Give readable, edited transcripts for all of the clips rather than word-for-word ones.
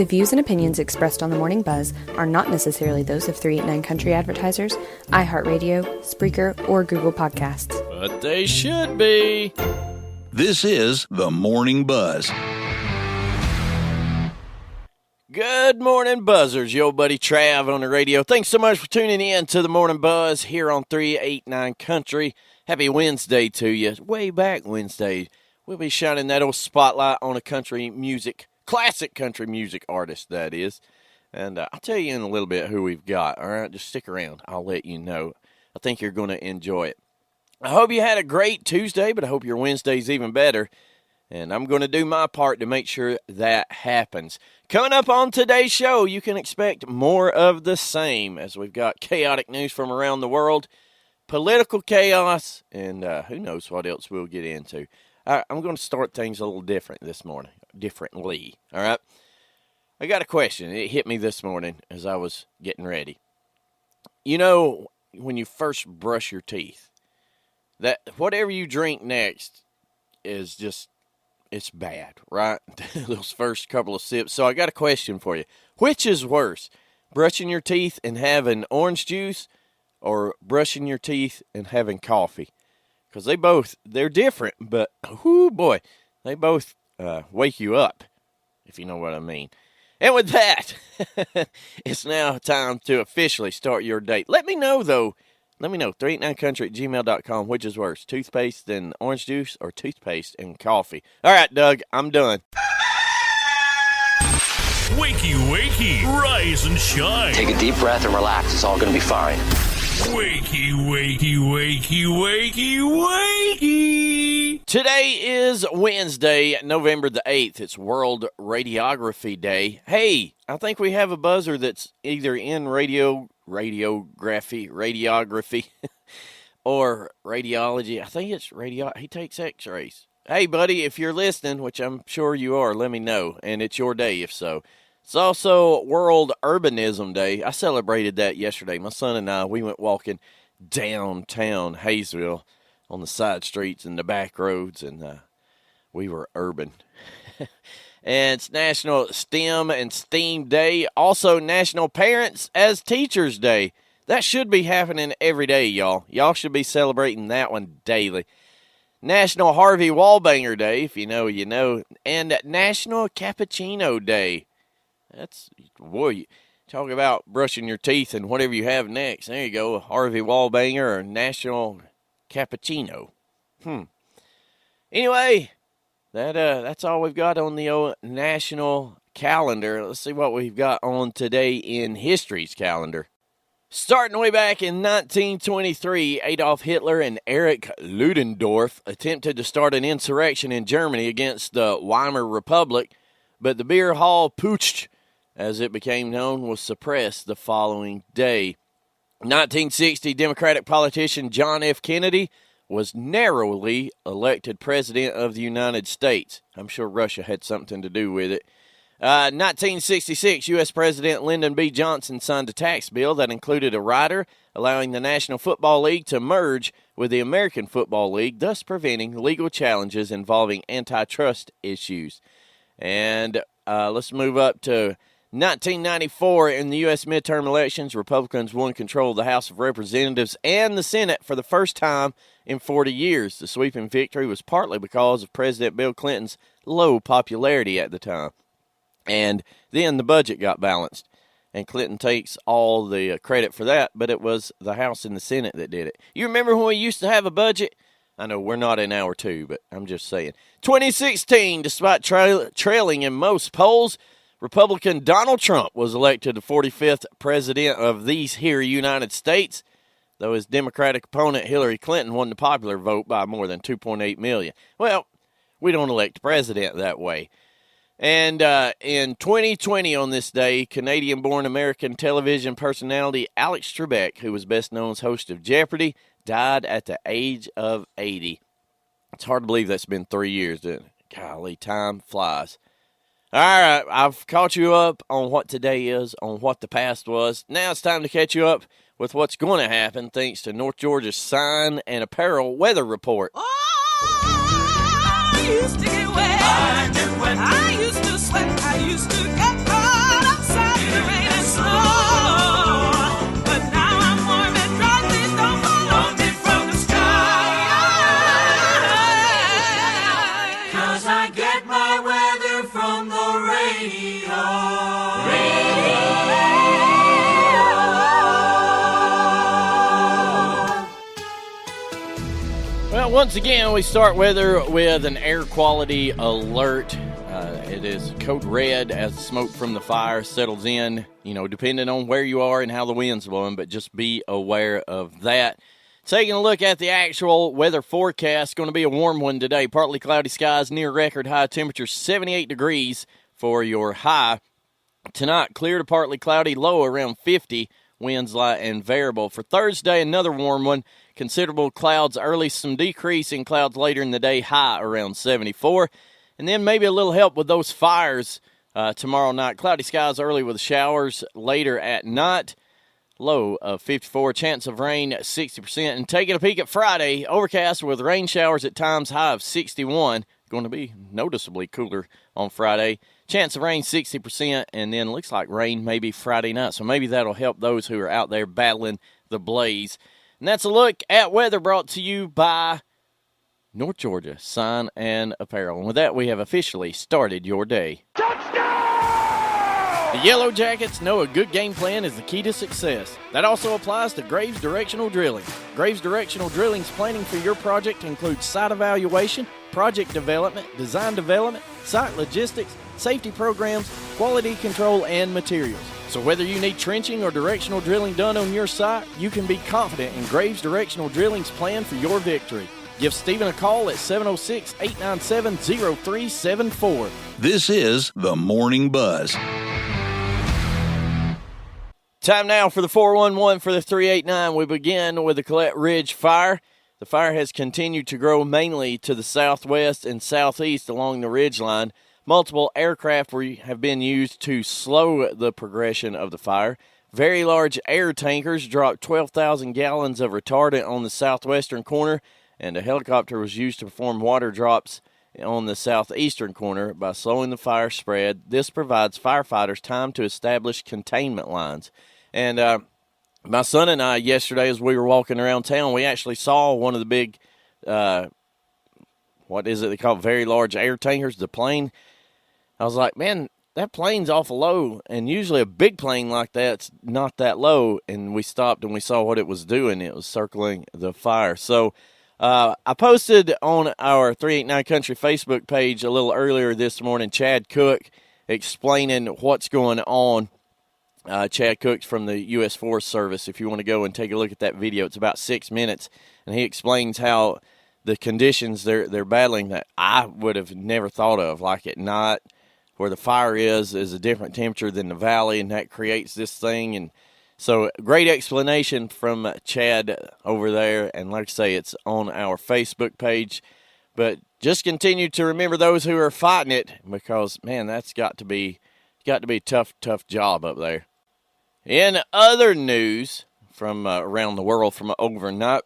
The views and opinions expressed on the Morning Buzz are not necessarily those of 389 Country Advertisers, iHeartRadio, Spreaker, or Google Podcasts. But they should be. This is the Morning Buzz. Good morning, Buzzers. Yo, buddy Trav on the radio. Thanks so much for tuning in to the Morning Buzz here on 389 Country. Happy Wednesday to you. Way back Wednesday, we'll be shining that old spotlight on a country music, classic country music artist, that is. And I'll tell you in a little bit who we've got, all right? Just stick around. I'll let you know. I think you're going to enjoy it. I hope you had a great Tuesday, but I hope your Wednesday's even better. And I'm going to do my part to make sure that happens. Coming up on today's show, you can expect more of the same as we've got chaotic news from around the world, political chaos, and who knows what else we'll get into. I'm going to start things a little different this morning, differently, all right? I got a question. It hit me this morning as I was getting ready. You know, when you first brush your teeth, that whatever you drink next is just, it's bad, right? Those first couple of sips. So I got a question for you. Which is worse, brushing your teeth and having orange juice or brushing your teeth and having coffee? Because they're different, but, whoo, boy, they both wake you up, if you know what I mean. And with that, it's now time to officially start your date. Let me know, though. Let me know, 389country@gmail.com, which is worse, toothpaste and orange juice or toothpaste and coffee. All right, Doug, I'm done. Wakey, wakey, rise and shine. Take a deep breath and relax. It's all going to be fine. Wakey, wakey, wakey, wakey, wakey. Today is Wednesday, November the 8th. It's World Radiography Day. Hey, I think we have a buzzer that's either in radiography, or radiology. I think it's he takes x-rays. Hey, buddy, if you're listening, which I'm sure you are, let me know, and it's your day if so. It's also World Urbanism Day. I celebrated that yesterday. My son and I, we went walking downtown Hayesville on the side streets and the back roads, and we were urban. And it's National STEM and STEAM Day. Also National Parents as Teachers Day. That should be happening every day, y'all. Y'all should be celebrating that one daily. National Harvey Wallbanger Day, if you know, you know. And National Cappuccino Day. That's, boy, talk about brushing your teeth and whatever you have next. There you go, Harvey Wallbanger or National Cappuccino. Anyway, that's all we've got on the old national calendar. Let's see what we've got on today in history's calendar. Starting way back in 1923, Adolf Hitler and Erich Ludendorff attempted to start an insurrection in Germany against the Weimar Republic, but the beer hall Putsch, as it became known, was suppressed the following day. 1960, Democratic politician John F. Kennedy was narrowly elected President of the United States. I'm sure Russia had something to do with it. 1966, U.S. President Lyndon B. Johnson signed a tax bill that included a rider allowing the National Football League to merge with the American Football League, thus preventing legal challenges involving antitrust issues. And let's move up to 1994. In the U.S. midterm elections, Republicans won control of the House of Representatives and the Senate for the first time in 40 years. The sweeping victory was partly because of President Bill Clinton's low popularity at the time. And then the budget got balanced, and Clinton takes all the credit for that, but it was the House and the Senate that did it. You remember when we used to have a budget? I know we're not in hour two, but I'm just saying. 2016, despite trailing in most polls, Republican Donald Trump was elected the 45th president of these here United States, though his Democratic opponent Hillary Clinton won the popular vote by more than 2.8 million. Well, we don't elect a president that way. And in 2020 on this day, Canadian-born American television personality Alex Trebek, who was best known as host of Jeopardy, died at the age of 80. It's hard to believe that's been 3 years, isn't it? Golly, time flies. All right, I've caught you up on what today is, on what the past was. Now it's time to catch you up with what's going to happen thanks to North Georgia's Sign and Apparel weather report. I used to get wet. I used to sweat. I used to get cold. Once again, we start weather with an air quality alert. It is code red as smoke from the fire settles in, depending on where you are and how the wind's blowing, but just be aware of that. Taking a look at the actual weather forecast, going to be a warm one today. Partly cloudy skies, near record high temperature, 78 degrees for your high. Tonight, clear to partly cloudy, low around 50, winds light and variable. For Thursday, another warm one. Considerable clouds early, some decrease in clouds later in the day, high around 74. And then maybe a little help with those fires tomorrow night. Cloudy skies early with showers later at night. Low of 54. Chance of rain 60%. And taking a peek at Friday, overcast with rain showers at times, high of 61. Going to be noticeably cooler on Friday. Chance of rain 60%. And then looks like rain maybe Friday night. So maybe that'll help those who are out there battling the blaze. And that's a look at weather brought to you by North Georgia Sign and Apparel. And with that, we have officially started your day. The Yellow Jackets know a good game plan is the key to success. That also applies to Graves Directional Drilling. Graves Directional Drilling's planning for your project includes site evaluation, project development, design development, site logistics, safety programs, quality control, and materials. So whether you need trenching or directional drilling done on your site, you can be confident in Graves Directional Drilling's plan for your victory. Give Stephen a call at 706-897-0374. This is the Morning Buzz. Time now for the 411 for the 389. We begin with the Collette Ridge fire. The fire has continued to grow mainly to the southwest and southeast along the ridge line. Multiple aircraft have been used to slow the progression of the fire. Very large air tankers dropped 12,000 gallons of retardant on the southwestern corner, and a helicopter was used to perform water drops on the southeastern corner. By slowing the fire spread, this provides firefighters time to establish containment lines. And my son and I, yesterday, as we were walking around town, we actually saw one of the big, what is it they call very large air tankers, the plane. I was like, man, that plane's awful low, and usually a big plane like that's not that low. And we stopped and we saw what it was doing. It was circling the fire. So I posted on our 389 Country Facebook page a little earlier this morning, Chad Cook explaining what's going on. Chad Cook's from the U.S. Forest Service. If you want to go and take a look at that video, it's about 6 minutes, and he explains how the conditions they're battling that I would have never thought of, like at night where the fire is a different temperature than the valley, and that creates this thing. And so great explanation from Chad over there, and like I say, it's on our Facebook page. But just continue to remember those who are fighting it, because, man, that's got to be a tough job up there. In other news from around the world from overnight,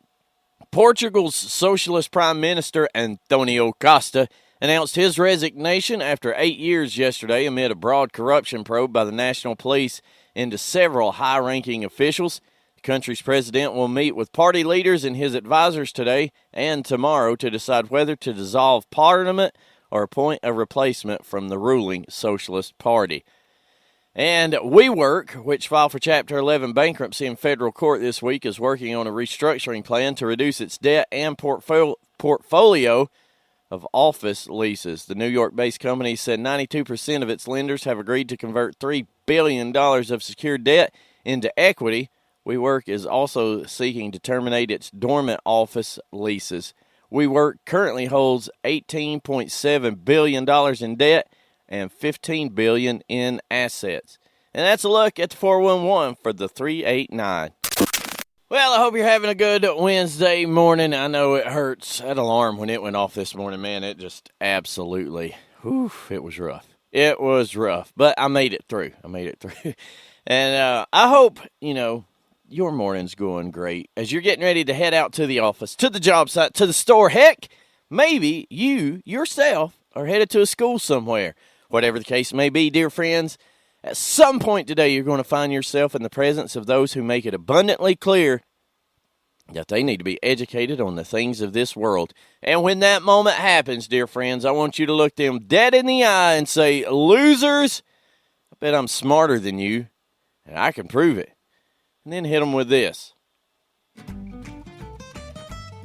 Portugal's socialist prime minister Antonio Costa announced his resignation after 8 years yesterday amid a broad corruption probe by the national police into several high-ranking officials. The country's president will meet with party leaders and his advisors today and tomorrow to decide whether to dissolve parliament or appoint a replacement from the ruling Socialist Party. And WeWork, which filed for Chapter 11 bankruptcy in federal court this week, is working on a restructuring plan to reduce its debt and portfolio of office leases. The New York-based company said 92% of its lenders have agreed to convert $3 billion of secured debt into equity. WeWork is also seeking to terminate its dormant office leases. WeWork currently holds $18.7 billion in debt and $15 billion in assets. And that's a look at the 411 for the 389. Well, I hope you're having a good Wednesday morning. I know it hurts. That alarm when it went off this morning, man, it just absolutely, it was rough. It was rough, but I made it through. And I hope, your morning's going great as you're getting ready to head out to the office, to the job site, to the store. Heck, maybe you yourself are headed to a school somewhere. Whatever the case may be, dear friends, at some point today you're going to find yourself in the presence of those who make it abundantly clear that they need to be educated on the things of this world. And when that moment happens, dear friends, I want you to look them dead in the eye and say, losers, I bet I'm smarter than you, and I can prove it. And then hit them with this.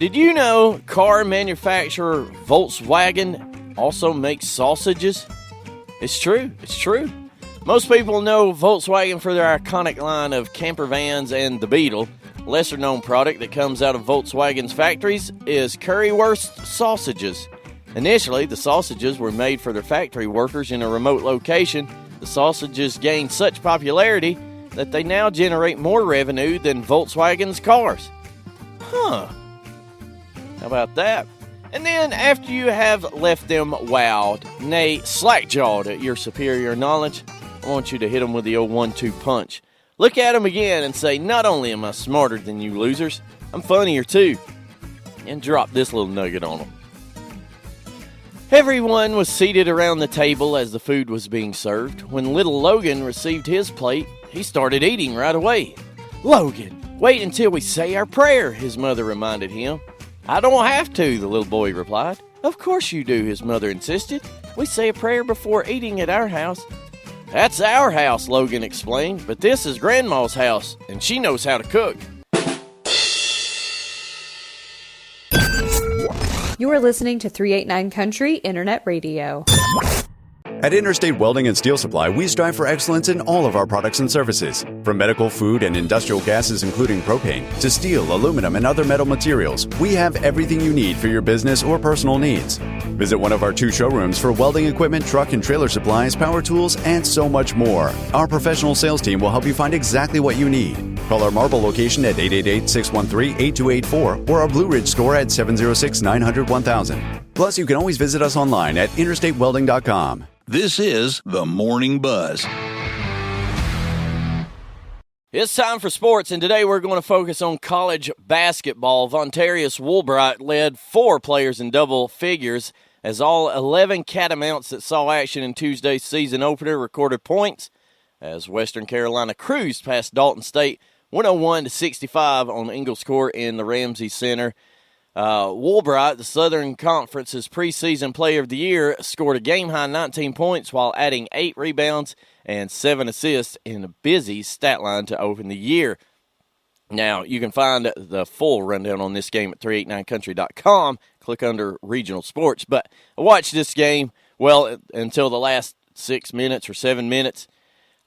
Did you know car manufacturer Volkswagen also makes sausages? It's true. Most people know Volkswagen for their iconic line of camper vans and the Beetle. Lesser-known product that comes out of Volkswagen's factories is currywurst sausages. Initially, the sausages were made for their factory workers in a remote location. The sausages gained such popularity that they now generate more revenue than Volkswagen's cars. How about that? And then, after you have left them wowed, nay, slack-jawed at your superior knowledge, I want you to hit them with the old 1-2 punch. Look at them again and say, not only am I smarter than you losers, I'm funnier too. And drop this little nugget on them. Everyone was seated around the table as the food was being served. When little Logan received his plate, he started eating right away. "Logan, wait until we say our prayer," his mother reminded him. "I don't have to," the little boy replied. "Of course you do," his mother insisted. "We say a prayer before eating at our house." "That's our house," Logan explained, "but this is Grandma's house, and she knows how to cook." You are listening to 389 Country Internet Radio. At Interstate Welding and Steel Supply, we strive for excellence in all of our products and services. From medical, food, and industrial gases, including propane, to steel, aluminum, and other metal materials, we have everything you need for your business or personal needs. Visit one of our 2 showrooms for welding equipment, truck and trailer supplies, power tools, and so much more. Our professional sales team will help you find exactly what you need. Call our Marble location at 888-613-8284 or our Blue Ridge store at 706-900-1000. Plus, you can always visit us online at interstatewelding.com. This is the Morning Buzz. It's time for sports, and today we're going to focus on college basketball. Vontarius Woolbright led 4 players in double figures as all 11 Catamounts that saw action in Tuesday's season opener recorded points as Western Carolina cruised past Dalton State 101-65 on Ingles Court in the Ramsey Center. Woolbright, the Southern Conference's preseason player of the year, scored a game-high 19 points while adding 8 rebounds and 7 assists in a busy stat line to open the year. Now, you can find the full rundown on this game at 389country.com. Click under Regional Sports. But I watched this game, well, until the last 6 minutes or 7 minutes.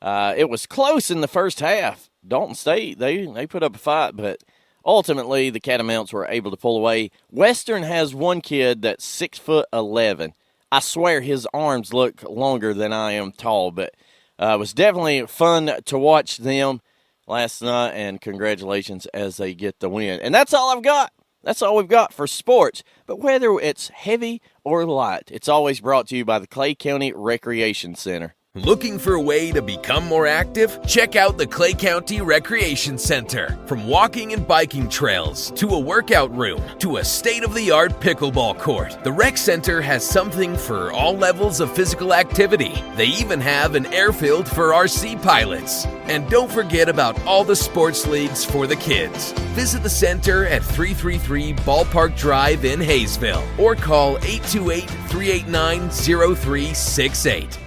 It was close in the first half. Dalton State, they put up a fight, but ultimately, the Catamounts were able to pull away. Western has one kid that's 6'11". I swear his arms look longer than I am tall, but it was definitely fun to watch them last night, and congratulations as they get the win. And that's all I've got. That's all we've got for sports. But whether it's heavy or light, it's always brought to you by the Clay County Recreation Center. Looking for a way to become more active? Check out the Clay County Recreation Center. From walking and biking trails, to a workout room, to a state-of-the-art pickleball court, the Rec Center has something for all levels of physical activity. They even have an airfield for RC pilots. And don't forget about all the sports leagues for the kids. Visit the center at 333 Ballpark Drive in Hayesville or call 828-389-0368.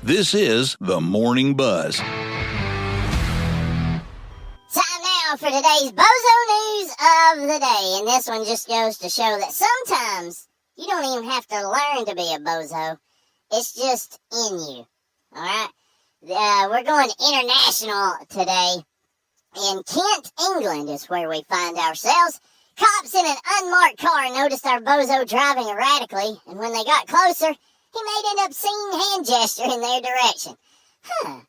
This is the Morning Buzz. Time now for today's Bozo News of the Day. And this one just goes to show that sometimes you don't even have to learn to be a bozo. It's just in you. Alright? We're going international today. In Kent, England is where we find ourselves. Cops in an unmarked car noticed our bozo driving erratically, and when they got closer, he made an obscene hand gesture in their direction. I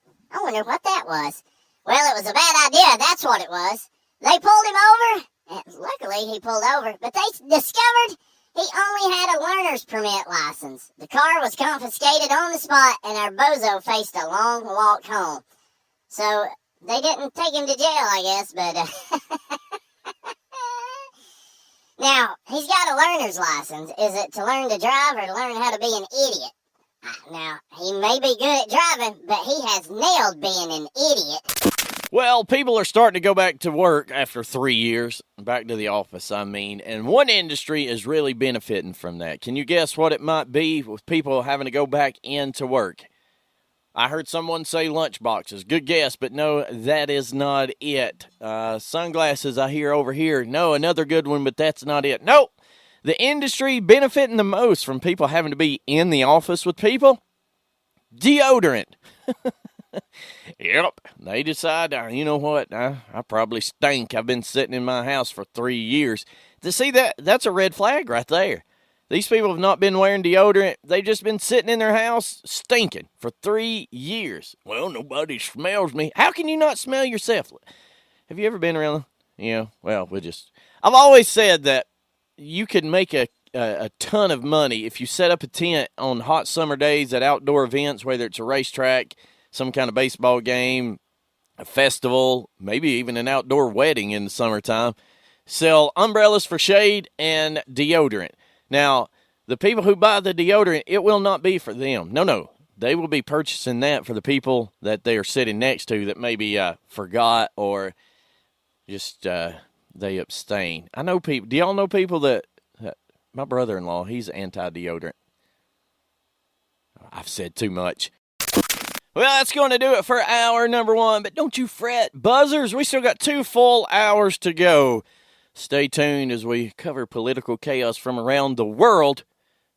wonder what that was. Well, it was a bad idea, that's what it was. They pulled him over, and luckily he pulled over, but they discovered he only had a learner's permit license. The car was confiscated on the spot, and our bozo faced a long walk home. So, they didn't take him to jail, I guess, but... Now, he's got a learner's license. Is it to learn to drive or to learn how to be an idiot? Now, he may be good at driving, but he has nailed being an idiot. Well, people are starting to go back to work after 3 years. Back to the office, I mean. And one industry is really benefiting from that. Can you guess what it might be with people having to go back into work? I heard someone say lunch boxes. Good guess, but no, that is not it. Sunglasses I hear over here. No, another good one, but that's not it. Nope. The industry benefiting the most from people having to be in the office with people? Deodorant. Yep. They decide, you know what, I probably stink. I've been sitting in my house for 3 years. To see that's a red flag right there. These people have not been wearing deodorant. They've just been sitting in their house stinking for 3 years. Well, nobody smells me. How can you not smell yourself? Have you ever been around? Well, I've always said that you could make a ton of money if you set up a tent on hot summer days at outdoor events, whether it's a racetrack, some kind of baseball game, a festival, maybe even an outdoor wedding in the summertime. Sell umbrellas for shade and deodorant. Now, the people who buy the deodorant, it will not be for them. No. They will be purchasing that for the people that they are sitting next to that maybe forgot or just they abstain. I know people. Do y'all know people that my brother-in-law, he's anti-deodorant. I've said too much. Well, that's going to do it for hour number 1, but don't you fret. Buzzers, we still got 2 full hours to go. Stay tuned as we cover political chaos from around the world,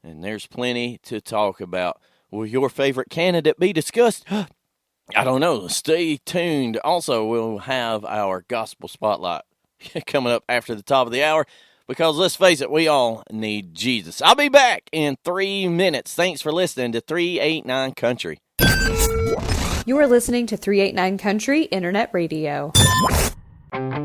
and there's plenty to talk about. Will your favorite candidate be discussed? I don't know. Stay tuned. Also, we'll have our gospel spotlight coming up after the top of the hour, because let's face it, we all need Jesus. I'll be back in 3 minutes. Thanks for listening to 389 Country. You are listening to 389 Country Internet Radio.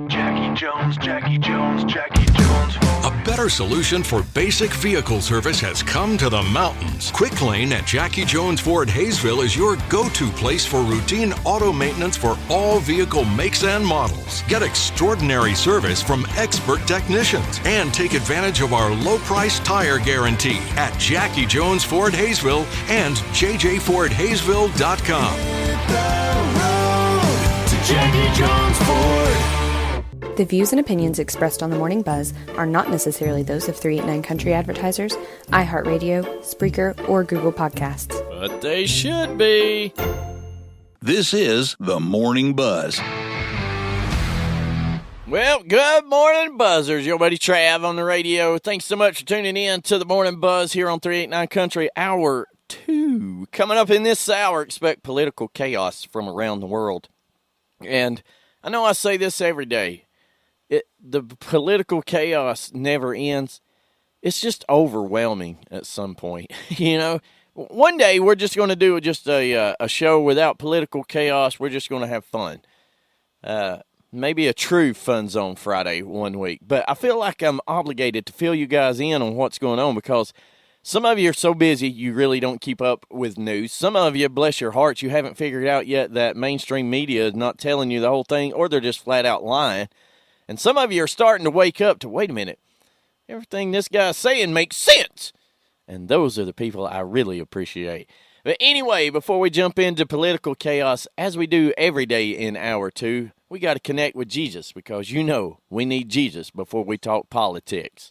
Jackie Jones, Jackie Jones, Jackie Jones. A better solution for basic vehicle service has come to the mountains. Quick Lane at Jackie Jones Ford Hayesville is your go-to place for routine auto maintenance for all vehicle makes and models. Get extraordinary service from expert technicians and take advantage of our low-price tire guarantee at Jackie Jones Ford Hayesville and jjfordhayesville.com. Jackie Jones Ford. The views and opinions expressed on the Morning Buzz are not necessarily those of 389 Country advertisers, iHeartRadio, Spreaker, or Google Podcasts. But they should be. This is the Morning Buzz. Well, good morning, Buzzers. Your buddy Trav on the radio. Thanks so much for tuning in to the Morning Buzz here on 389 Country, Hour 2. Coming up in this hour, expect political chaos from around the world. And I know I say this every day. The political chaos never ends. It's just overwhelming at some point. One day we're just going to do just a show without political chaos. We're just going to have fun. Maybe a true fun zone Friday one week. But I feel like I'm obligated to fill you guys in on what's going on, because some of you are so busy you really don't keep up with news. Some of you, bless your hearts, you haven't figured out yet that mainstream media is not telling you the whole thing, or they're just flat out lying. And some of you are starting to wake up to, wait a minute, everything this guy's saying makes sense. And those are the people I really appreciate. But anyway, before we jump into political chaos, as we do every day in Hour 2, we got to connect with Jesus, because we need Jesus before we talk politics.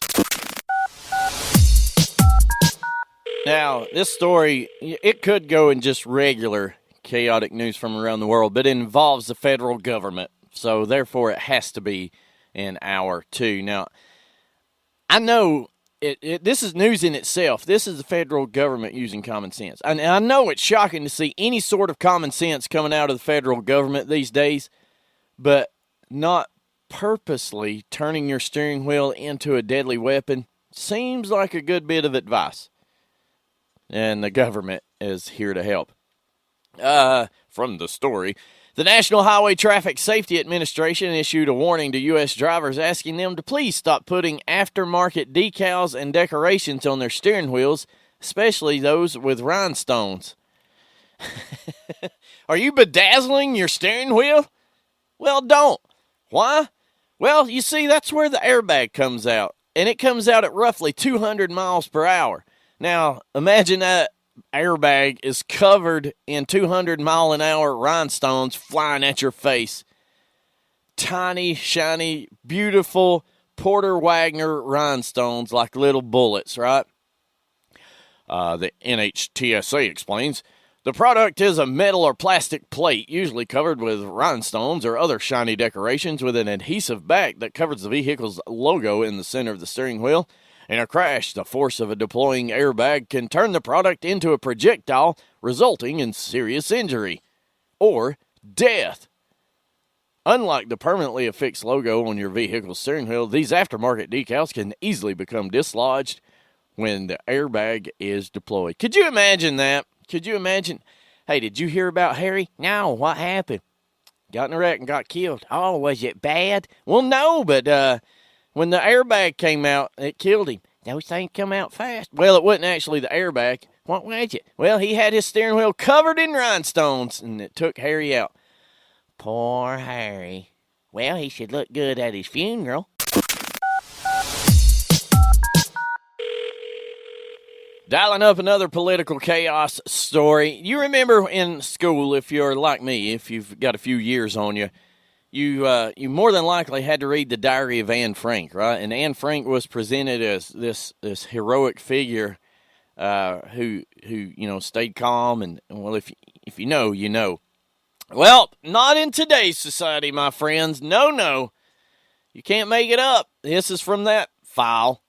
Now, this story, it could go in just regular chaotic news from around the world, but it involves the federal government. So, therefore, it has to be in Hour 2. Now, I know this is news in itself. This is the federal government using common sense. And I know it's shocking to see any sort of common sense coming out of the federal government these days, but not purposely turning your steering wheel into a deadly weapon seems like a good bit of advice. And the government is here to help. From the story, the National Highway Traffic Safety Administration issued a warning to U.S. drivers asking them to please stop putting aftermarket decals and decorations on their steering wheels, especially those with rhinestones. Are you bedazzling your steering wheel? Well, don't. Why? Well, you see, that's where the airbag comes out, and it comes out at roughly 200 miles per hour. Now, imagine that airbag is covered in 200-mile-an-hour rhinestones flying at your face. Tiny, shiny, beautiful Porter Wagner rhinestones like little bullets, right? The NHTSA explains, The product is a metal or plastic plate, usually covered with rhinestones or other shiny decorations, with an adhesive back that covers the vehicle's logo in the center of the steering wheel. In a crash, the force of a deploying airbag can turn the product into a projectile, resulting in serious injury or death. Unlike the permanently affixed logo on your vehicle's steering wheel, these aftermarket decals can easily become dislodged when the airbag is deployed. Could you imagine that? Could you imagine? Hey, did you hear about Harry? No, what happened? Got in a wreck and got killed. Oh, was it bad? Well, no, but when the airbag came out, it killed him. Those things come out fast. Well, it wasn't actually the airbag. What was it? Well, he had his steering wheel covered in rhinestones, and it took Harry out. Poor Harry. Well, he should look good at his funeral. Dialing up another political chaos story. You remember in school, if you're like me, if you've got a few years on you, you more than likely had to read the Diary of Anne Frank, right? And Anne Frank was presented as this heroic figure who stayed calm and well, if you know, you know. Well, not in today's society, my friends. No, you can't make it up. This is from that file.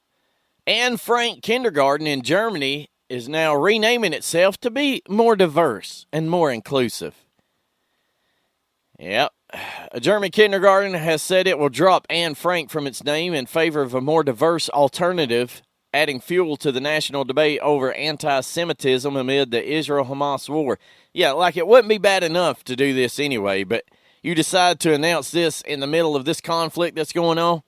Anne Frank Kindergarten in Germany is now renaming itself to be more diverse and more inclusive. Yep. A German kindergarten has said it will drop Anne Frank from its name in favor of a more diverse alternative, adding fuel to the national debate over anti-Semitism amid the Israel-Hamas war. Yeah, like it wouldn't be bad enough to do this anyway, but you decide to announce this in the middle of this conflict that's going on?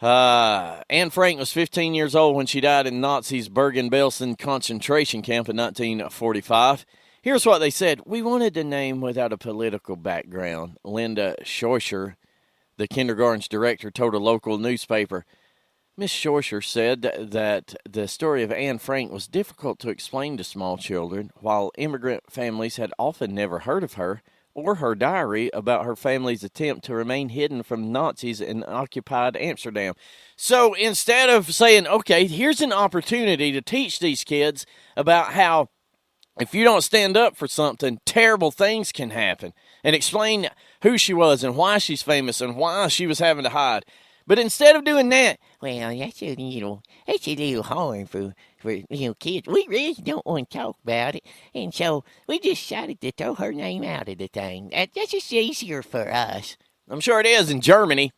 Anne Frank was 15 years old when she died in Nazis' Bergen-Belsen concentration camp in 1945. Here's what they said. We wanted the name without a political background. Linda Schorcher, the kindergarten's director, told a local newspaper. Miss Schorcher said that the story of Anne Frank was difficult to explain to small children, while immigrant families had often never heard of her or her diary about her family's attempt to remain hidden from Nazis in occupied Amsterdam. So instead of saying, okay, here's an opportunity to teach these kids about how if you don't stand up for something, terrible things can happen, and explain who she was and why she's famous and why she was having to hide. But instead of doing that, well, that's a little hard for kids. We really don't want to talk about it. And so we decided to throw her name out of the thing. That's just easier for us. I'm sure it is in Germany.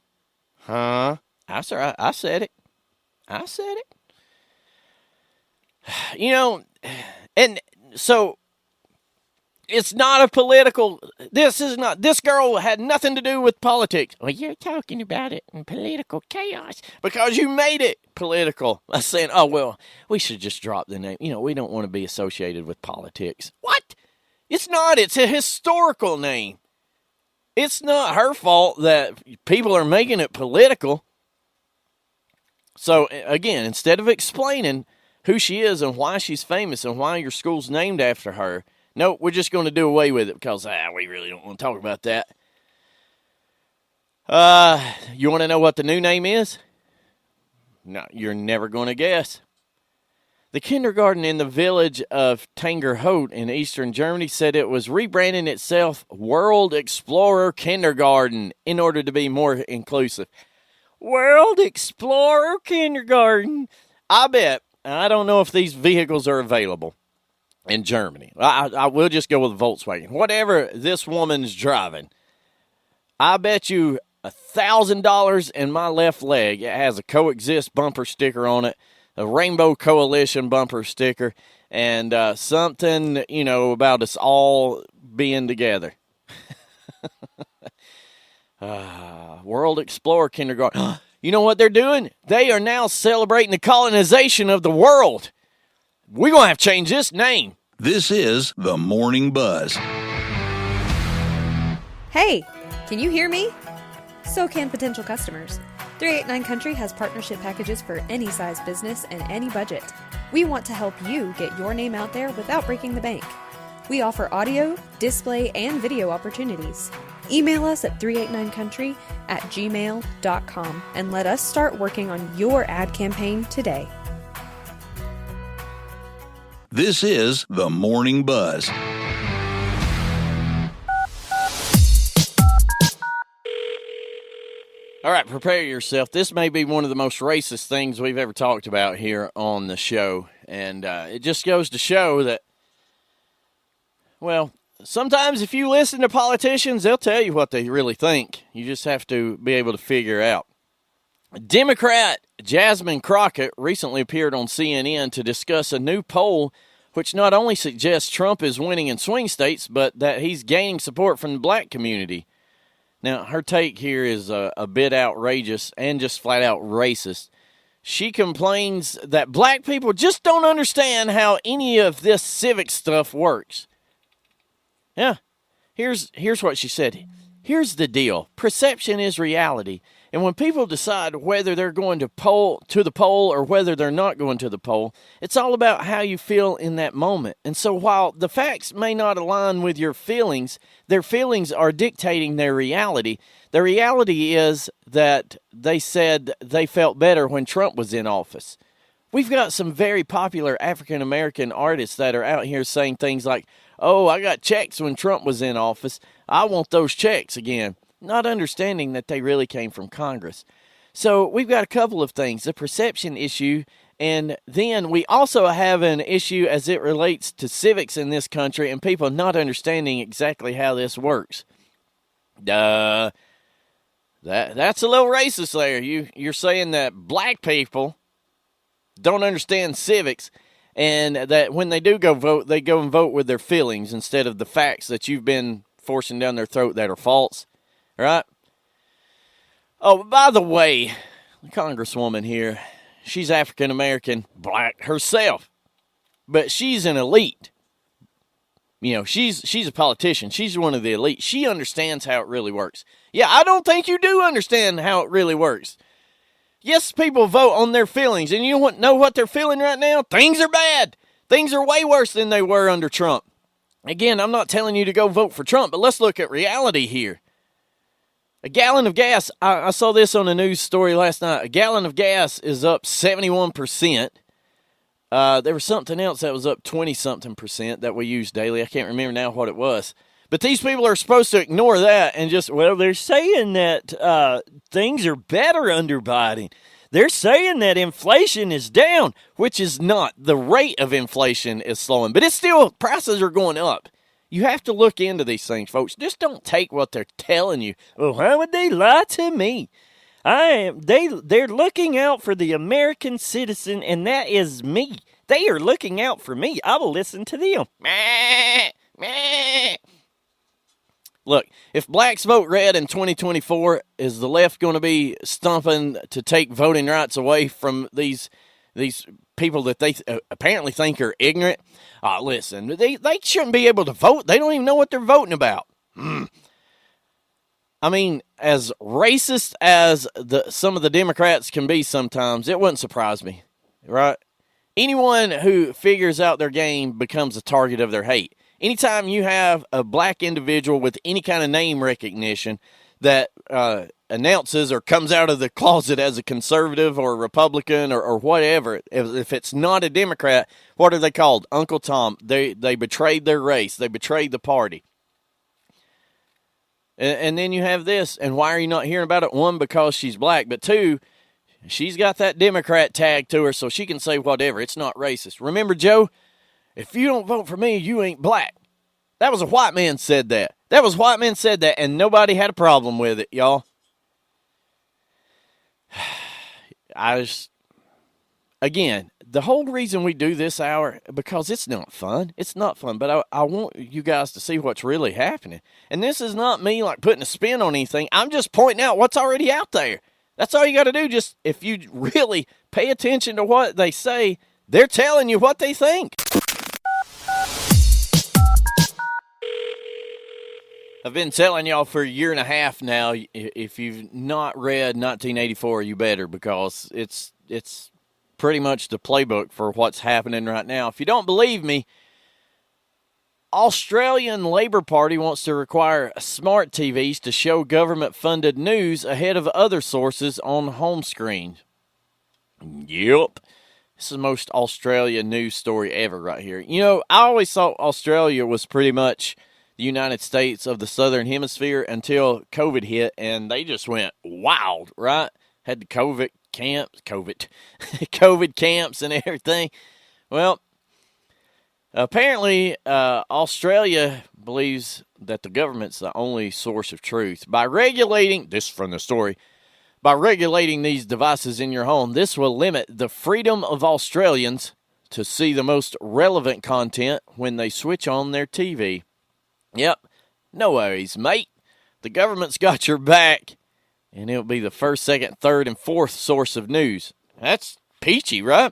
Huh? I said it. I said it. And so it's not a political, this girl had nothing to do with politics. Well, you're talking about it in political chaos because you made it political by saying, oh, well, we should just drop the name. We don't want to be associated with politics. What? It's not. It's a historical name. It's not her fault that people are making it political. So, again, instead of explaining who she is and why she's famous and why your school's named after her, no, we're just going to do away with it because we really don't want to talk about that. You want to know what the new name is? No, you're never going to guess. The kindergarten in the village of Tangerhout in eastern Germany said it was rebranding itself World Explorer Kindergarten in order to be more inclusive. World Explorer Kindergarten. I bet, and I don't know if these vehicles are available in Germany. I will just go with Volkswagen. Whatever this woman's driving, I bet you $1,000 in my left leg. It has a coexist bumper sticker on it, a Rainbow Coalition bumper sticker, and something, about us all being together. World Explorer Kindergarten. You know what they're doing? They are now celebrating the colonization of the world. We're going to have to change this name. This is the Morning Buzz. Hey, can you hear me? So can potential customers. 389 Country has partnership packages for any size business and any budget. We want to help you get your name out there without breaking the bank. We offer audio, display, and video opportunities. Email us at 389country@gmail.com and let us start working on your ad campaign today. This is the Morning Buzz. All right, prepare yourself. This may be one of the most racist things we've ever talked about here on the show. And it just goes to show that, well, sometimes if you listen to politicians, they'll tell you what they really think. You just have to be able to figure out. Democrat Jasmine Crockett recently appeared on CNN to discuss a new poll which not only suggests Trump is winning in swing states, but that he's gaining support from the black community. Now, her take here is a bit outrageous and just flat out racist. She complains that black people just don't understand how any of this civic stuff works. Yeah, here's what she said. Here's the deal. Perception is reality. And when people decide whether they're going to the poll or whether they're not going to the poll, it's all about how you feel in that moment. And so while the facts may not align with your feelings, their feelings are dictating their reality. The reality is that they said they felt better when Trump was in office. We've got some very popular African-American artists that are out here saying things like, oh, I got checks when Trump was in office. I want those checks again. Not understanding that they really came from Congress. So we've got a couple of things, the perception issue, and then we also have an issue as it relates to civics in this country and people not understanding exactly how this works. That's a little racist there. You're saying that black people don't understand civics and that when they do go vote, they go and vote with their feelings instead of the facts that you've been forcing down their throat that are false. Right? Oh, by the way, the Congresswoman here, she's African-American, black herself, but she's an elite. You know, she's a politician. She's one of the elite. She understands how it really works. Yeah, I don't think you do understand how it really works. Yes, people vote on their feelings, and you know what they're feeling right now? Things are bad. Things are way worse than they were under Trump. Again, I'm not telling you to go vote for Trump, but let's look at reality here. A gallon of gas, I saw this on a news story last night. A gallon of gas is up 71%. There was something else that was up 20-something% that we use daily. I can't remember now what it was. But these people are supposed to ignore that and just, well, they're saying that things are better under Biden. They're saying that inflation is down, which is not. The rate of inflation is slowing, but it's still, prices are going up. You have to look into these things, folks. Just don't take what they're telling you. Well, how would they lie to me? They're looking out for the American citizen, and that is me. They are looking out for me. I will listen to them. Look, if blacks vote red in 2024, is the left going to be stomping to take voting rights away from these people that they apparently think are ignorant? Listen, they shouldn't be able to vote. They don't even know what they're voting about. I mean, as racist as some of the Democrats can be sometimes, it wouldn't surprise me, right? Anyone who figures out their game becomes a target of their hate. Anytime you have a black individual with any kind of name recognition that announces or comes out of the closet as a conservative or a Republican or whatever, if it's not a Democrat, what are they called? Uncle Tom. They betrayed their race. They betrayed the party. And then you have this, and why are you not hearing about it? One, because she's black, but two, she's got that Democrat tag to her, so she can say whatever. It's not racist. Remember, Joe, if you don't vote for me, you ain't black. That was a white man said that. And nobody had a problem with it, y'all. Again, the whole reason we do this hour, because it's not fun. It's not fun, but I want you guys to see what's really happening. And this is not me like putting a spin on anything. I'm just pointing out what's already out there. That's all you got to do. Just if you really pay attention to what they say, they're telling you what they think. I've been telling y'all for a year and a half now, if you've not read 1984, you better, because it's pretty much the playbook for what's happening right now. If you don't believe me, Australian Labor Party wants to require smart TVs to show government-funded news ahead of other sources on home screens. Yep. This is the most Australia news story ever right here. You know, I always thought Australia was pretty much the United States of the Southern Hemisphere until COVID hit, and they just went wild, right? Had the COVID camps and everything. Well, apparently Australia believes that the government's the only source of truth. By regulating, this is from the story, by regulating these devices in your home, this will limit the freedom of Australians to see the most relevant content when they switch on their TV. Yep, no worries, mate. The government's got your back, and it'll be the first, second, third, and fourth source of news. That's peachy, right?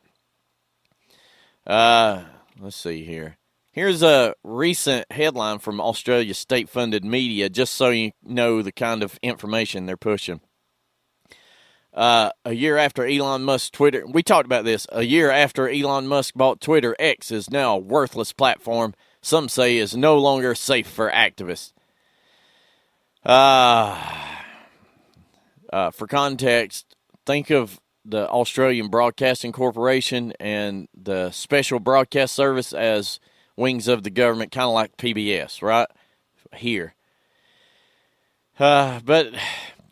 Let's see here. Here's a recent headline from Australia's state-funded media, just so you know the kind of information they're pushing. A year after Elon Musk's Twitter, we talked about this, a year after Elon Musk bought Twitter, X is now a worthless platform some say is no longer safe for activists. For context, think of the Australian Broadcasting Corporation and the Special Broadcast Service as wings of the government, kind of like PBS, right? Here. But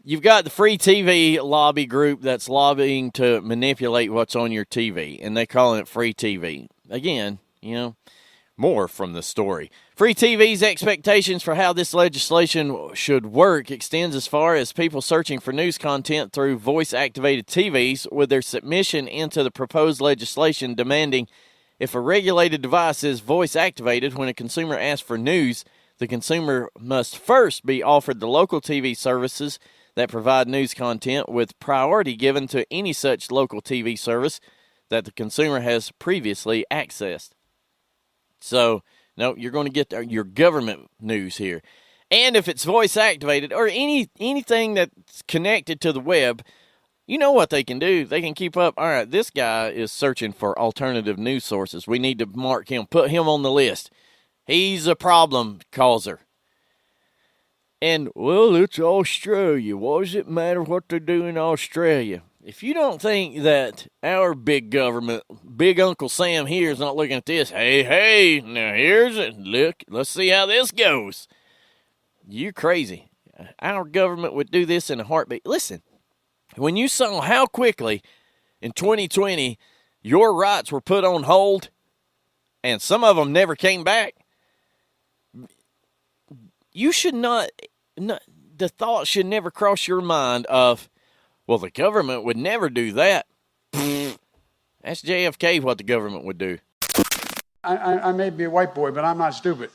you've got the free TV lobby group that's lobbying to manipulate what's on your TV, and they're calling it free TV. Again, you know, more from the story. Free TV's expectations for how this legislation should work extends as far as people searching for news content through voice-activated TVs, with their submission into the proposed legislation demanding if a regulated device is voice-activated when a consumer asks for news, the consumer must first be offered the local TV services that provide news content, with priority given to any such local TV service that the consumer has previously accessed. So, no, you're going to get your government news here. And if it's voice-activated or anything that's connected to the web, you know what they can do. They can keep up, all right, this guy is searching for alternative news sources. We need to mark him, put him on the list. He's a problem causer. And, well, it's Australia. What does it matter what they do in Australia? If you don't think that our big government, Big Uncle Sam here is not looking at this, hey, now here's it. Look, let's see how this goes. You're crazy. Our government would do this in a heartbeat. Listen, when you saw how quickly in 2020 your rights were put on hold and some of them never came back, you should not the thought should never cross your mind of, well, the government would never do that. That's JFK what the government would do. I may be a white boy, but I'm not stupid.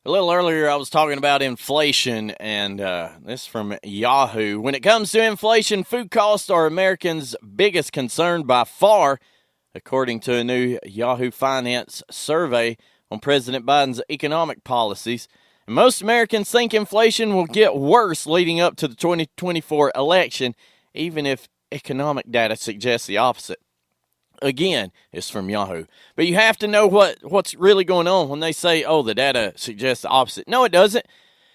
A little earlier, I was talking about inflation, and this is from Yahoo. When it comes to inflation, food costs are Americans' biggest concern by far, according to a new Yahoo Finance survey on President Biden's economic policies. And most Americans think inflation will get worse leading up to the 2024 election, even if economic data suggests the opposite. Again, it's from Yahoo. But you have to know what's really going on when they say, oh, the data suggests the opposite. No, it doesn't.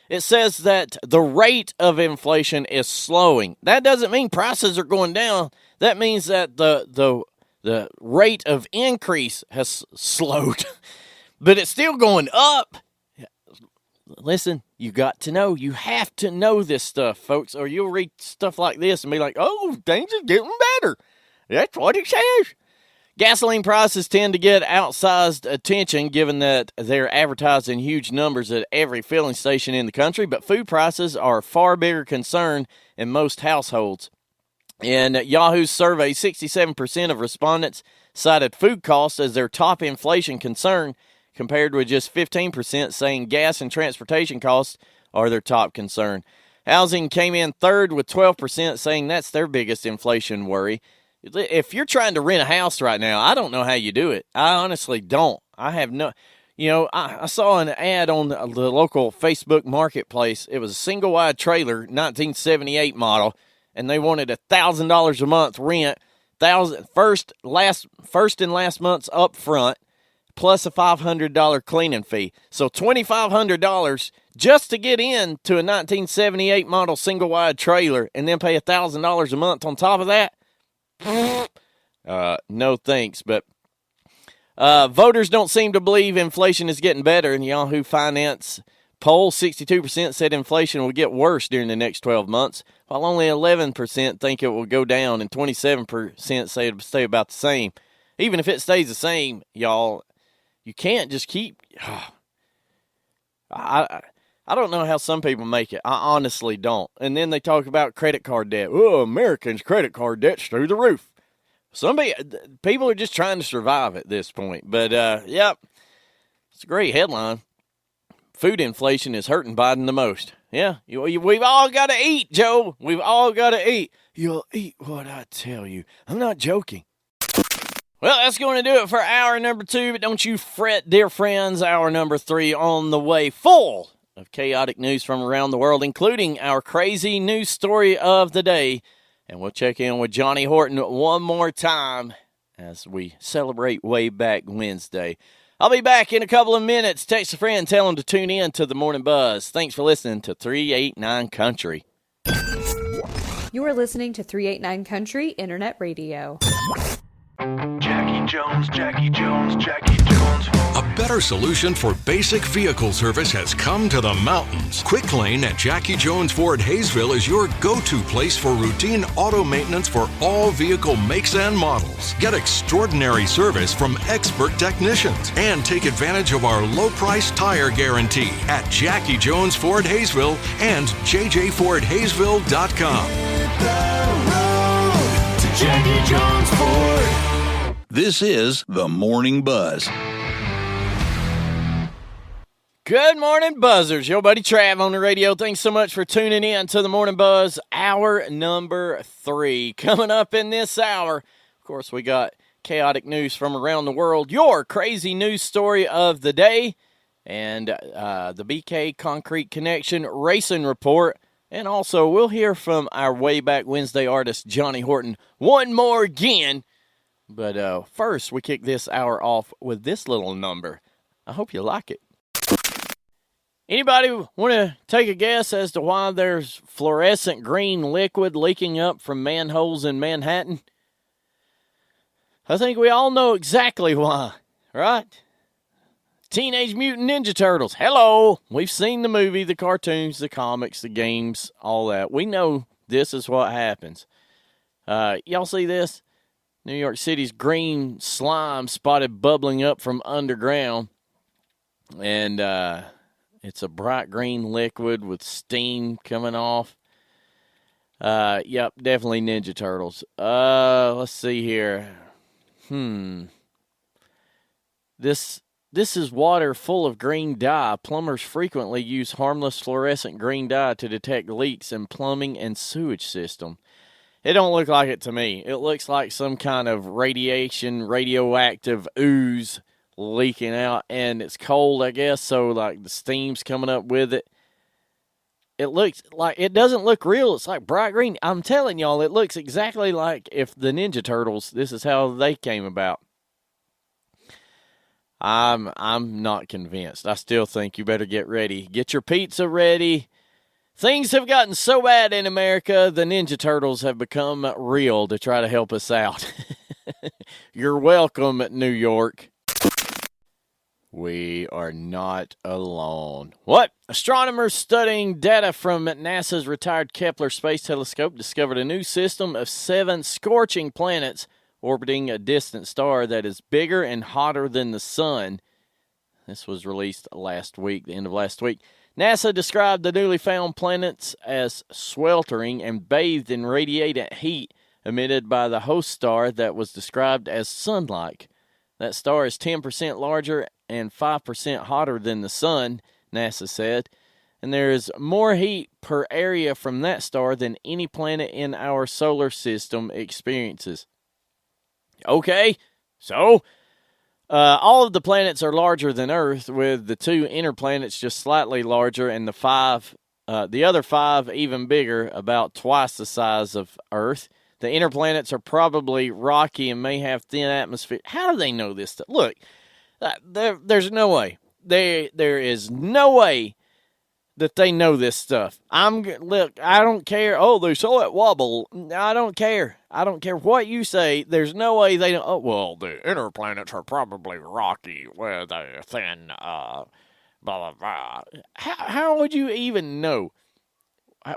It says that the rate of inflation is slowing. That doesn't mean prices are going down. That means that the rate of increase has slowed. But it's still going up. Listen, you got to know. You have to know this stuff, folks, or you'll read stuff like this and be like, oh, things are getting better. That's what it says. Gasoline prices tend to get outsized attention given that they're advertised in huge numbers at every filling station in the country, but food prices are a far bigger concern in most households. In Yahoo's survey, 67% of respondents cited food costs as their top inflation concern, compared with just 15% saying gas and transportation costs are their top concern. Housing came in third with 12% saying that's their biggest inflation worry. If you're trying to rent a house right now, I don't know how you do it. I honestly don't. I have no, I saw an ad on the local Facebook marketplace. It was a single-wide trailer, 1978 model, and they wanted $1,000 a month rent, first and last month's up front, plus a $500 cleaning fee. So $2,500 just to get into a 1978 model single-wide trailer and then pay $1,000 a month on top of that? No thanks. But voters don't seem to believe inflation is getting better. In Yahoo Finance poll, 62% said inflation will get worse during the next 12 months, while only 11% think it will go down, and 27% say it'll stay about the same. Even if it stays the same, y'all, you can't just keep. I don't know how some people make it. I honestly don't. And then they talk about credit card debt. Oh, Americans' credit card debt's through the roof. People are just trying to survive at this point. But, yep, it's a great headline. Food inflation is hurting Biden the most. Yeah, we've all got to eat, Joe. We've all got to eat. You'll eat what I tell you. I'm not joking. Well, that's going to do it for hour number 2, but don't you fret, dear friends. Hour number 3 on the way, full of chaotic news from around the world, including our crazy news story of the day. And we'll check in with Johnny Horton one more time as we celebrate Way Back Wednesday. I'll be back in a couple of minutes. Text a friend, tell them to tune in to the Morning Buzz. Thanks for listening to 389 Country. You are listening to 389 Country Internet Radio. Jackie Jones, Jackie Jones, Jackie Jones. A better solution for basic vehicle service has come to the mountains. Quick Lane at Jackie Jones Ford Hayesville is your go-to place for routine auto maintenance for all vehicle makes and models. Get extraordinary service from expert technicians and take advantage of our low-price tire guarantee at Jackie Jones Ford Hayesville and jjfordhayesville.com. Hit the road to Jackie Jones Ford. This is the Morning Buzz. Good morning, Buzzers. Your buddy Trav on the radio. Thanks so much for tuning in to the Morning Buzz, hour number 3. Coming up in this hour, of course, we got chaotic news from around the world, your crazy news story of the day, and the BK Concrete Connection Racing Report. And also, we'll hear from our Way Back Wednesday artist, Johnny Horton, one more again. But first, we kick this hour off with this little number. I hope you like it. Anybody want to take a guess as to why there's fluorescent green liquid leaking up from manholes in Manhattan? I think we all know exactly why, right? Teenage Mutant Ninja Turtles. Hello! We've seen the movie, the cartoons, the comics, the games, all that. We know this is what happens. Y'all see this? New York City's green slime spotted bubbling up from underground. And it's a bright green liquid with steam coming off. Yep, definitely Ninja Turtles. Let's see here. This is water full of green dye. Plumbers frequently use harmless fluorescent green dye to detect leaks in plumbing and sewage system. It don't look like it to me. It looks like some kind of radioactive ooze leaking out, and it's cold, I guess, so like the steam's coming up with it. It looks like, it doesn't look real. It's like bright green. I'm telling y'all, it looks exactly like if the Ninja Turtles, this is how they came about. I'm not convinced. I still think you better get ready. Get your pizza ready. Things have gotten so bad in America, the Ninja Turtles have become real to try to help us out. You're welcome, New York. We are not alone. What? Astronomers studying data from NASA's retired Kepler Space Telescope discovered a new system of 7 scorching planets orbiting a distant star that is bigger and hotter than the sun. This was released last week, the end of last week. NASA described the newly found planets as sweltering and bathed in radiant heat emitted by the host star that was described as sun-like. That star is 10% larger and 5% hotter than the sun, NASA said, and there is more heat per area from that star than any planet in our solar system experiences. Okay, so all of the planets are larger than Earth, with the 2 inner planets just slightly larger and the other 5 even bigger, about twice the size of Earth. The inner planets are probably rocky and may have thin atmosphere. How do they know this stuff? Look, there's no way. There is no way that they know this stuff. Look, I don't care. Oh, they saw it wobble. I don't care. I don't care what you say. There's no way they don't. Oh, well, the inner planets are probably rocky with a thin, blah, blah, blah. How would you even know?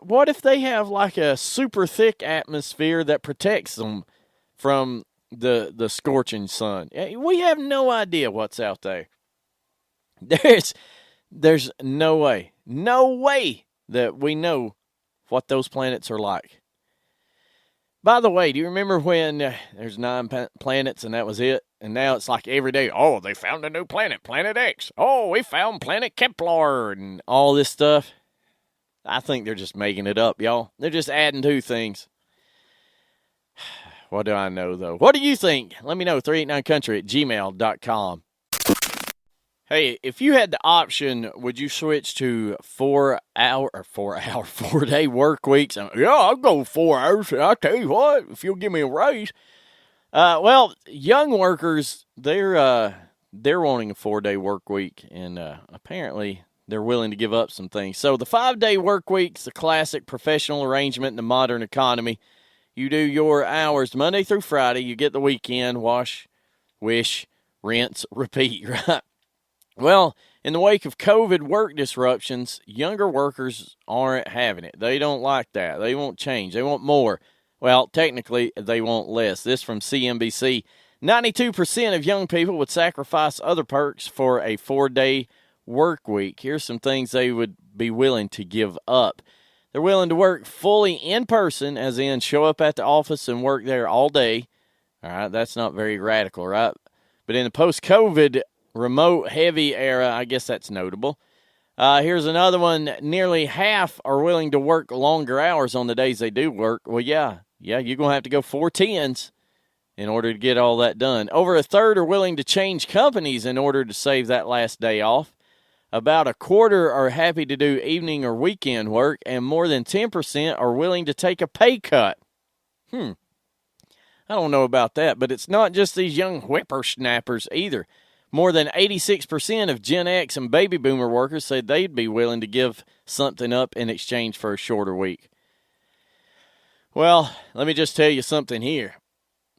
What if they have like a super thick atmosphere that protects them from the scorching sun? We have no idea what's out there. There's no way that we know what those planets are like. By the way, do you remember when there's 9 planets and that was it? And now it's like every day, oh, they found a new planet, Planet X. Oh, we found Planet Kepler and all this stuff. I think they're just making it up, y'all. They're just adding 2 things. What do I know, though? What do you think? Let me know, 389country@gmail.com. Hey, if you had the option, would you switch to 4-day work weeks? Yeah, I'll go 4 hours. I'll tell you what, if you'll give me a raise. Well, young workers, they're wanting a 4-day work week, and apparently they're willing to give up some things. So the 5-day work week's the classic professional arrangement in the modern economy. You do your hours Monday through Friday. You get the weekend, wash, wish, rinse, repeat, right? Well, in the wake of COVID work disruptions, younger workers aren't having it. They don't like that. They want change. They want more. Well, technically, they want less. This from CNBC. 92% of young people would sacrifice other perks for a 4-day work week. Here's some things they would be willing to give up. They're willing to work fully in person, as in show up at the office and work there all day. All right, that's not very radical, right? But in the post-COVID remote heavy era, I guess that's notable. Here's another one. Nearly half are willing to work longer hours on the days they do work. Well, yeah, you're going to have to go 4 10s in order to get all that done. Over a third are willing to change companies in order to save that last day off. About a quarter are happy to do evening or weekend work, and more than 10% are willing to take a pay cut. I don't know about that, but it's not just these young whippersnappers either. More than 86% of Gen X and baby boomer workers said they'd be willing to give something up in exchange for a shorter week. Well, let me just tell you something here.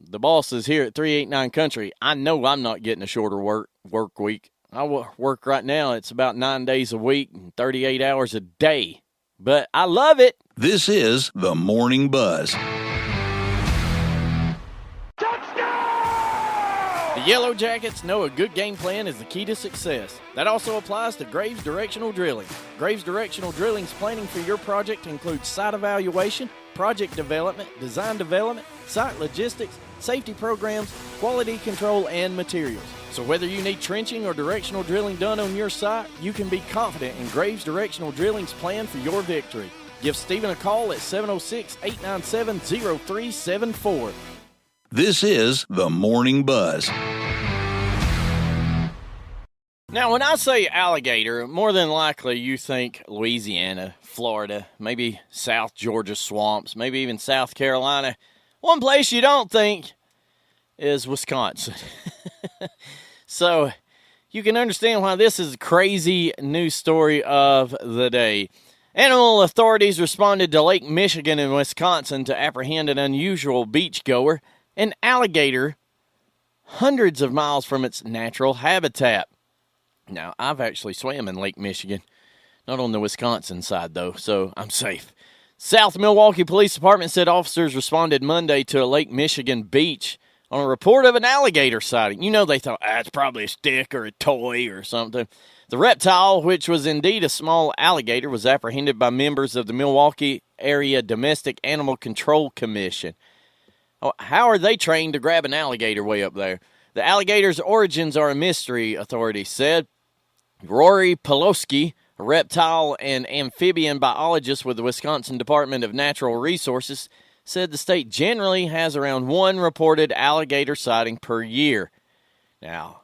The bosses here at 389 Country, I know I'm not getting a shorter work week. I work right now. It's about 9 days a week and 38 hours a day. But I love it. This is the Morning Buzz. The Yellow Jackets know a good game plan is the key to success. That also applies to Graves Directional Drilling. Graves Directional Drilling's planning for your project includes site evaluation, project development, design development, site logistics, safety programs, quality control, and materials. So whether you need trenching or directional drilling done on your site, you can be confident in Graves Directional Drilling's plan for your victory. Give Stephen a call at 706-897-0374. This is the Morning Buzz. Now, when I say alligator, more than likely you think Louisiana, Florida, maybe South Georgia swamps, maybe even South Carolina. One place you don't think is Wisconsin. So you can understand why this is a crazy news story of the day. Animal authorities responded to Lake Michigan in Wisconsin to apprehend an unusual beachgoer, an alligator, hundreds of miles from its natural habitat. Now, I've actually swam in Lake Michigan, not on the Wisconsin side, though, so I'm safe. South Milwaukee Police Department said officers responded Monday to a Lake Michigan beach on a report of an alligator sighting. You know, they thought, it's probably a stick or a toy or something. The reptile, which was indeed a small alligator, was apprehended by members of the Milwaukee Area Domestic Animal Control Commission. Oh, how are they trained to grab an alligator way up there? The alligator's origins are a mystery, authorities said. Rory Poloski, a reptile and amphibian biologist with the Wisconsin Department of Natural Resources, said the state generally has around 1 reported alligator sighting per year. Now,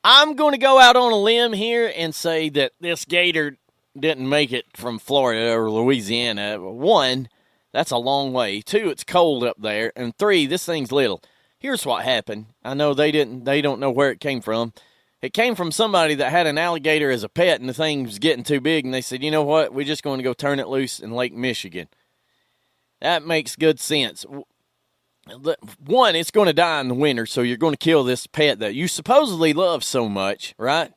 I'm going to go out on a limb here and say that this gator didn't make it from Florida or Louisiana. 1, that's a long way. 2, it's cold up there. And 3, this thing's little. Here's what happened. I know they don't know where it came from. It came from somebody that had an alligator as a pet, and the thing was getting too big, and they said, you know what, we're just going to go turn it loose in Lake Michigan. That makes good sense. One, it's going to die in the winter, so you're going to kill this pet that you supposedly love so much, right?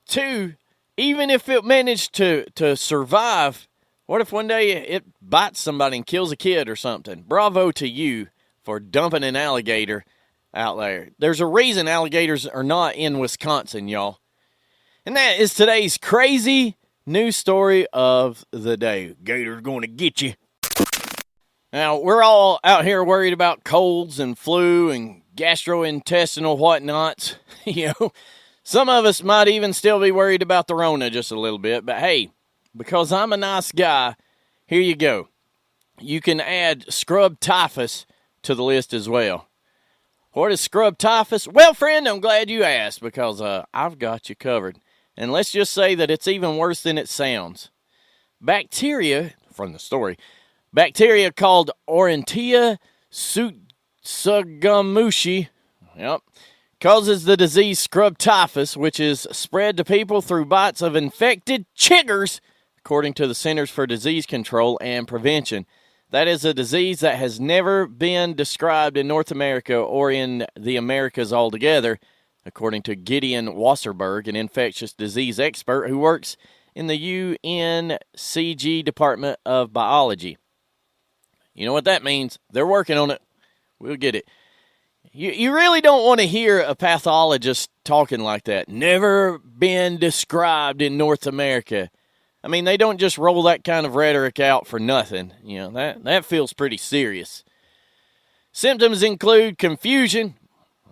Two, even if it managed to survive, what if one day it bites somebody and kills a kid or something? Bravo to you for dumping an alligator out there. There's a reason alligators are not in Wisconsin, y'all. And that is today's crazy news story of the day. Gator's going to get you. Now, we're all out here worried about colds and flu and gastrointestinal whatnots. You know, some of us might even still be worried about the Rona just a little bit. But hey, because I'm a nice guy, here you go. You can add scrub typhus to the list as well. What is scrub typhus? Well, friend, I'm glad you asked because I've got you covered. And let's just say that it's even worse than it sounds. Bacteria, from the story, bacteria called Orontia tsutsugamushi, causes the disease scrub typhus, which is spread to people through bites of infected chiggers, according to the Centers for Disease Control and Prevention. That is a disease that has never been described in North America or in the Americas altogether, according to Gideon Wasserberg, an infectious disease expert who works in the UNCG Department of Biology. You know what that means? They're working on it. We'll get it. You really don't want to hear a pathologist talking like that. Never been described in North America. I mean, they don't just roll that kind of rhetoric out for nothing. You know, that feels pretty serious. Symptoms include confusion.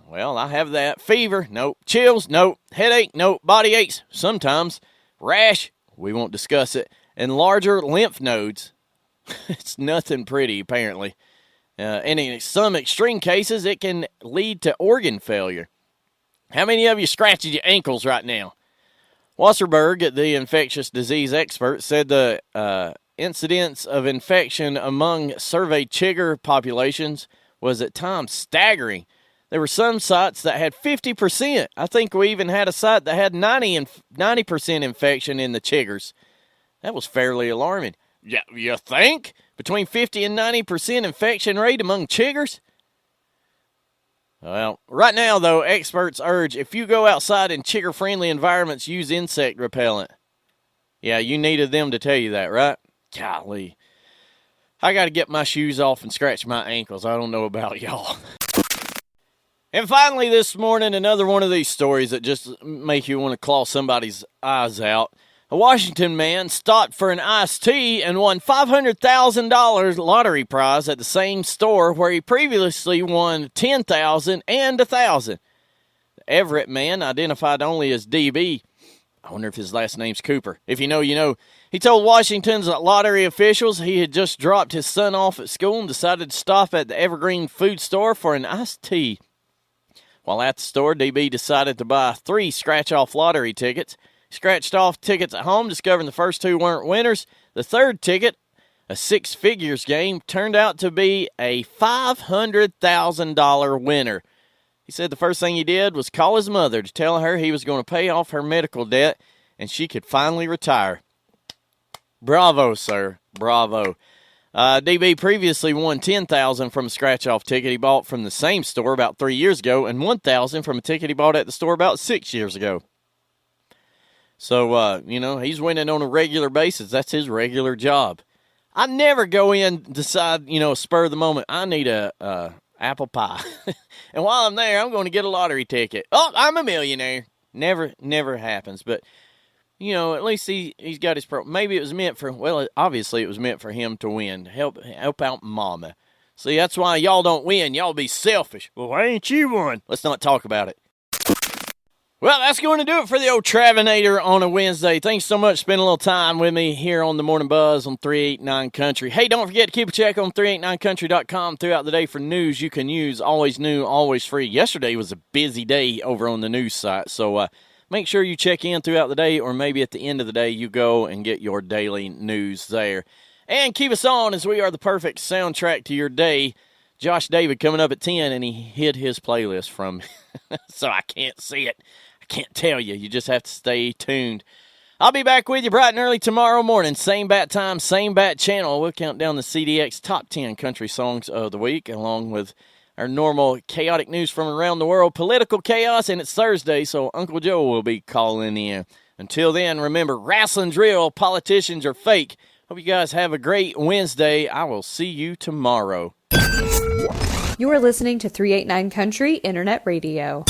Well, I have that. Fever, nope. Chills, nope. Headache, nope. Body aches, sometimes. Rash, we won't discuss it. And larger lymph nodes. It's nothing pretty, apparently. And in some extreme cases, it can lead to organ failure. How many of you scratching your ankles right now? Wasserberg, the infectious disease expert, said the incidence of infection among surveyed chigger populations was at times staggering. There were some sites that had 50%. I think we even had a site that had 90% infection in the chiggers. That was fairly alarming. Yeah, you think? Between 50 and 90% infection rate among chiggers? Well, right now, though, experts urge if you go outside in chigger-friendly environments, use insect repellent. Yeah, you needed them to tell you that, right? Golly. I got to get my shoes off and scratch my ankles. I don't know about y'all. And finally this morning, another one of these stories that just make you want to claw somebody's eyes out. A Washington man stopped for an iced tea and won $500,000 lottery prize at the same store where he previously won $10,000 and $1,000. The Everett man, identified only as DB, I wonder if his last name's Cooper. If you know, you know. He told Washington's lottery officials he had just dropped his son off at school and decided to stop at the Evergreen food store for an iced tea. While at the store, DB decided to buy 3 scratch-off lottery tickets. Scratched off tickets at home, discovering the first 2 weren't winners. The third ticket, a 6 figures game, turned out to be a $500,000 winner. He said the first thing he did was call his mother to tell her he was going to pay off her medical debt and she could finally retire. Bravo, sir. Bravo. DB previously won $10,000 from a scratch-off ticket he bought from the same store about 3 years ago and $1,000 from a ticket he bought at the store about 6 years ago. So, he's winning on a regular basis. That's his regular job. I never go in, decide, spur of the moment, I need a apple pie. And while I'm there, I'm going to get a lottery ticket. Oh, I'm a millionaire. Never happens. But, at least he's got his maybe it was meant for, obviously it was meant for him to win. Help out mama. See, that's why y'all don't win. Y'all be selfish. Well, why ain't you won? Let's not talk about it. Well, that's going to do it for the old Travinator on a Wednesday. Thanks so much for spending a little time with me here on the Morning Buzz on 389 Country. Hey, don't forget to keep a check on 389country.com throughout the day for news you can use. Always new, always free. Yesterday was a busy day over on the news site, so make sure you check in throughout the day, or maybe at the end of the day you go and get your daily news there. And keep us on, as we are the perfect soundtrack to your day. Josh David coming up at 10, and he hid his playlist from me, so I can't see it. can't tell you. You just have to stay tuned. I'll be back with you bright and early tomorrow morning. Same bat time, same bat channel. We'll count down the CDX top 10 country songs of the week, along with our normal chaotic news from around the world, political chaos, and it's Thursday, so Uncle Joe will be calling in. Until then, remember, wrestling's real, politicians are fake. Hope you guys have a great Wednesday. I will see you tomorrow. You are listening to 389 Country Internet Radio.